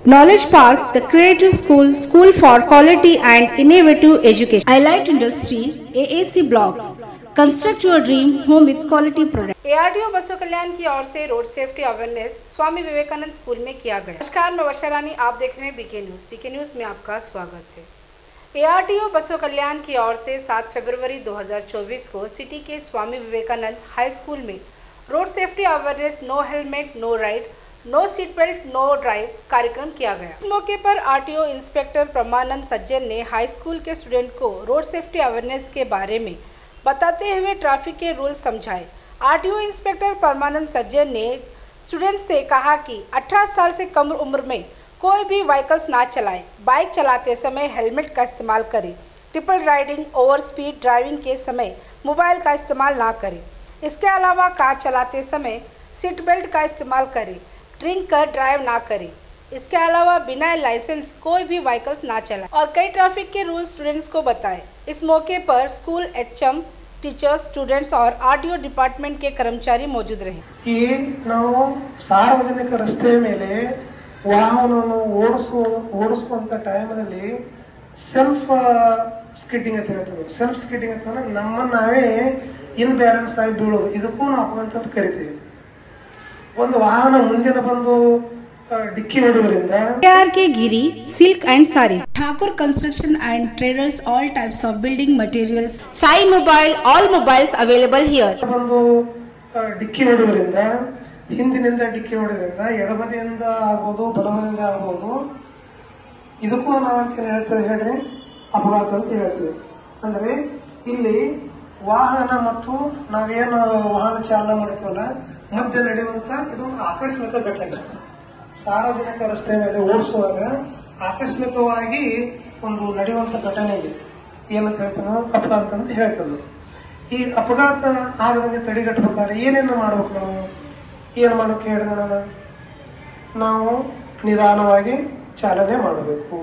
Knowledge Park, the creative school for quality and innovative education. Highlight Industry, AAC Blocks. Construct your dream home with quality products. ARDO बसों कल्याण की ओर से road safety awareness Swami Vivekananda school में किया गया। नमस्कार, मैं वर्षा रानी, आप देख रहे हैं बीके न्यूज़। बीके न्यूज़ में आपका स्वागत है। ARDO बसों कल्याण की ओर से 7 फरवरी 2024 को सिटी के स्वामी विवेकानंद हाई स्कूल में road safety awareness no helmet no ride no seat belt no drive कार्यक्रम किया गया। इस मौके पर RTO इंस्पेक्टर परमानंद सज्जन ने हाई स्कूल के स्टूडेंट को रोड सेफ्टी अवेयरनेस के बारे में बताते हुए ट्रैफिक के रूल्स समझाए। RTO इंस्पेक्टर परमानंद सज्जन ने स्टूडेंट से कहा कि 18 साल से कम उम्र में कोई भी व्हीकल्स ना चलाएं, बाइक चलाते समय हेलमेट का इस्तेमाल करें, triple riding over speed driving के समय मोबाइल का इस्तेमाल ना करें। इसके अलावा कार चलाते समय सीट बेल्ट का इस्तेमाल करें, ड्रिंक कर ड्राइव ना करें। इसके अलावा बिना लाइसेंस कोई भी व्हीकल्स ना चलाएं और कई ट्रैफिक के रूल्स स्टूडेंट्स को बताएं। इस मौके पर स्कूल HM, टीचर्स, स्टूडेंट्स और RTO डिपार्टमेंट के कर्मचारी मौजूद रहे। ಈ ನಾವು ಸಾರ್ವಜನಿಕ ರಸ್ತೆ ಮೇಲೆ ವಾಹನವನ್ನು ಓಡಿಸುವಂತ ಟೈಮಲ್ಲಿ ಸೆಲ್ಫ್ ಸ್ಕಿಡ್ಡಿಂಗ್ ಅಂತ ಹೇಳ್ತೀವಿ. ಸೆಲ್ಫ್ ಸ್ಕಿಡ್ಡಿಂಗ್ ಅಂತಂದ್ರೆ ನಮ್ಮನ್ನ ನಾವೇ ಇನ್ಬ್ಯಾಲೆನ್ಸ್ ಆಗಿ ಬೀಳೋದು, ಇದಕ್ಕೂ ನಾವು ಅಪಘಾತ ಅಂತ ಕರಿತೀವಿ. ಒಂದು ವಾಹನ ಮುಂದಿನ ಬಂದು ಡಿಕ್ಕಿ ಹೊಡೆಯೋದ್ರಿಂದ KRK Giri, Silk and Sari, Thakur Construction and Traders, all types of building materials. Sai Mobile, all mobiles available here. ಬಂದು ಡಿಕ್ಕಿ ಹೊಡೆಯೋದ್ರಿಂದ ಹಿಂದಿನಿಂದ ಡಿಕ್ಕಿ ಹೊಡೆಯೋದ್ರಿಂದ ಎಡಬದಿಯಿಂದ ಆಗ್ಬೋದು, ಬಲಬದಿಯಿಂದ ಆಗ್ಬೋದು. ಇದಕ್ಕೂ ನಾವಂತ ಹೇಳ್ತೇವೆ ಹೇಳ್ರಿ, ಅಪಘಾತ ಅಂತ ಹೇಳ್ತೀವಿ. ಅಂದ್ರೆ ಇಲ್ಲಿ ವಾಹನ ಮತ್ತು ನಾವೇನು ವಾಹನ ಚಾಲನೆ ಮಾಡ್ತೀವಲ್ಲ ಮಧ್ಯೆ ನಡೆಯುವಂತ ಇದೊಂದು ಆಕಸ್ಮಿಕ ಘಟನೆ. ಸಾರ್ವಜನಿಕ ರಸ್ತೆ ಮೇಲೆ ಓಡಿಸುವಾಗ ಆಕಸ್ಮಿಕವಾಗಿ ಒಂದು ನಡೆಯುವಂತ ಘಟನೆ ಇದೆ. ಏನಂತ ಹೇಳ್ತೀವಿ ನಾವು, ಅಪಘಾತ ಅಂತ ಹೇಳ್ತೇವೆ. ಈ ಅಪಘಾತ ಆಗದಂಗೆ ತಡೆಗಟ್ಟಬೇಕಾದ್ರೆ ಏನೇನು ಮಾಡ್ಬೇಕು, ನಾವು ಏನು ಮಾಡೋಕೆ ಹೇಳಿ ನೋಡೋಣ. ನಾವು ನಿಧಾನವಾಗಿ ಚಾಲನೆ ಮಾಡಬೇಕು.